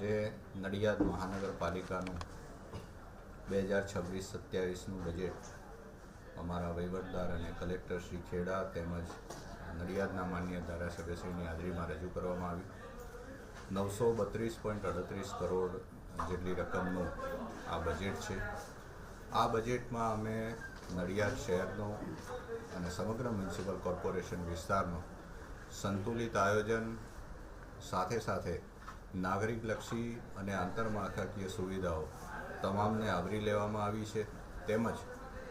આજે નડિયાદ મહાનગરપાલિકાનું 2026-27નું બજેટ અમારા વહીવટદાર અને કલેક્ટર શ્રી ખેડા તેમજ નડિયાદના માન્ય ધારાસભ્યશ્રીની હાજરીમાં રજૂ કરવામાં આવ્યું. 932.38 કરોડ જેટલી રકમનું આ બજેટ છે. આ બજેટમાં અમે નડિયાદ શહેરનો અને સમગ્ર મ્યુનિસિપલ કોર્પોરેશન વિસ્તારનો સંતુલિત આયોજન સાથે સાથે નાગરિકલક્ષી અને આંતરમાળખાકીય સુવિધાઓ તમામને આવરી લેવામાં આવી છે. તેમજ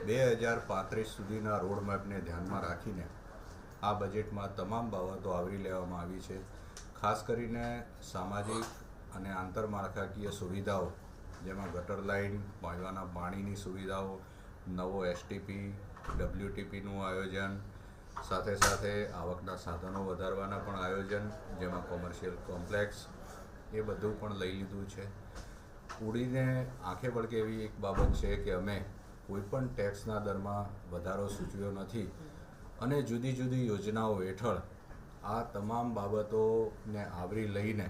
2035 સુધીના રોડમેપને ધ્યાનમાં રાખીને આ બજેટમાં તમામ બાબતો આવરી લેવામાં આવી છે. ખાસ કરીને સામાજિક અને આંતરમાળખાકીય સુવિધાઓ જેમાં ગટર લાઇન, પીવાના પાણીની સુવિધાઓ, નવો એસટીપી, ડબલ્યુટીપીનું આયોજન, સાથે સાથે આવકના સાધનો વધારવાના પણ આયોજન જેમાં કોમર્શિયલ કોમ્પ્લેક્સ એ બધું પણ લઈ લીધું છે. ઉડીને આંખે વળગે એવી એક બાબત છે કે અમે કોઈપણ ટેક્સના દરમાં વધારો સૂચવ્યો નથી અને જુદી જુદી યોજનાઓ હેઠળ આ તમામ બાબતોને આવરી લઈને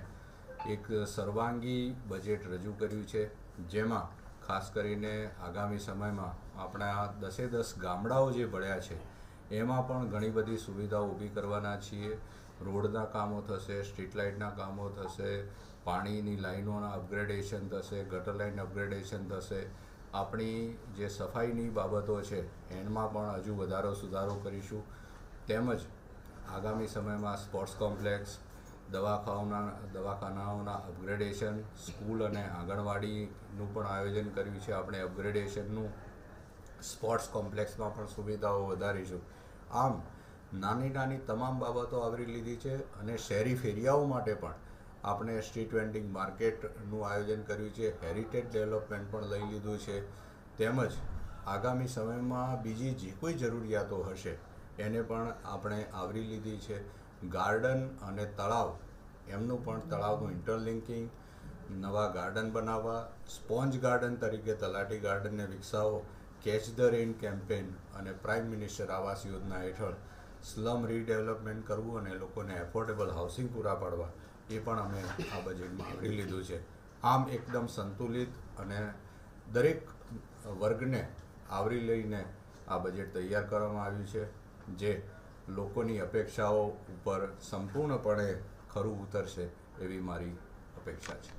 એક સર્વાંગી બજેટ રજૂ કર્યું છે. જેમાં ખાસ કરીને આગામી સમયમાં આપણા 10 ગામડાઓ જે ભળ્યા છે એમાં પણ ઘણી બધી સુવિધાઓ ઊભી કરવાના છીએ. રોડના કામો થશે, સ્ટ્રીટ લાઇટના કામો થશે, પાણીની લાઇનોના અપગ્રેડેશન થશે, ગટર લાઇન અપગ્રેડેશન થશે. આપણી જે સફાઈની બાબતો છે એમાં પણ હજુ વધારો સુધારો કરીશું. તેમજ આગામી સમયમાં સ્પોર્ટ્સ કોમ્પ્લેક્સ, દવાખાનાઓના અપગ્રેડેશન, સ્કૂલ અને આંગણવાડીનું પણ આયોજન કર્યું છે. આપણે અપગ્રેડેશનનું સ્પોર્ટ્સ કોમ્પ્લેક્સમાં પણ સુવિધાઓ વધારીશું. આમ નાની નાની તમામ બાબતો આવરી લીધી છે અને શહેરી ફેરિયાઓ માટે પણ આપણે સ્ટ્રીટ વેન્ડિંગ માર્કેટનું આયોજન કર્યું છે. હેરિટેજ ડેવલપમેન્ટ પણ લઈ લીધું છે. તેમજ આગામી સમયમાં બીજી જે કોઈ જરૂરિયાતો હશે એને પણ આપણે આવરી લીધી છે. ગાર્ડન અને તળાવ એમનું પણ તળાવનું ઇન્ટરલિંકિંગ, નવા ગાર્ડન બનાવવા, સ્પોન્જ ગાર્ડન તરીકે તલાટી ગાર્ડનને વિકસાવો, કેચ ધ રેઇન કેમ્પેન અને પ્રાઇમ મિનિસ્ટર આવાસ યોજના હેઠળ સ્લમ રીડેવલપમેન્ટ કરવું અને લોકોને એફોર્ડેબલ હાઉસિંગ પૂરા પાડવા એ પણ અમે આ બજેટમાં આવરી લીધું છે. આમ એકદમ સંતુલિત અને દરેક વર્ગને આવરી લઈને આ બજેટ તૈયાર કરવામાં આવ્યું છે જે લોકોની અપેક્ષાઓ ઉપર સંપૂર્ણપણે ખરું ઉતરશે એવી મારી અપેક્ષા છે.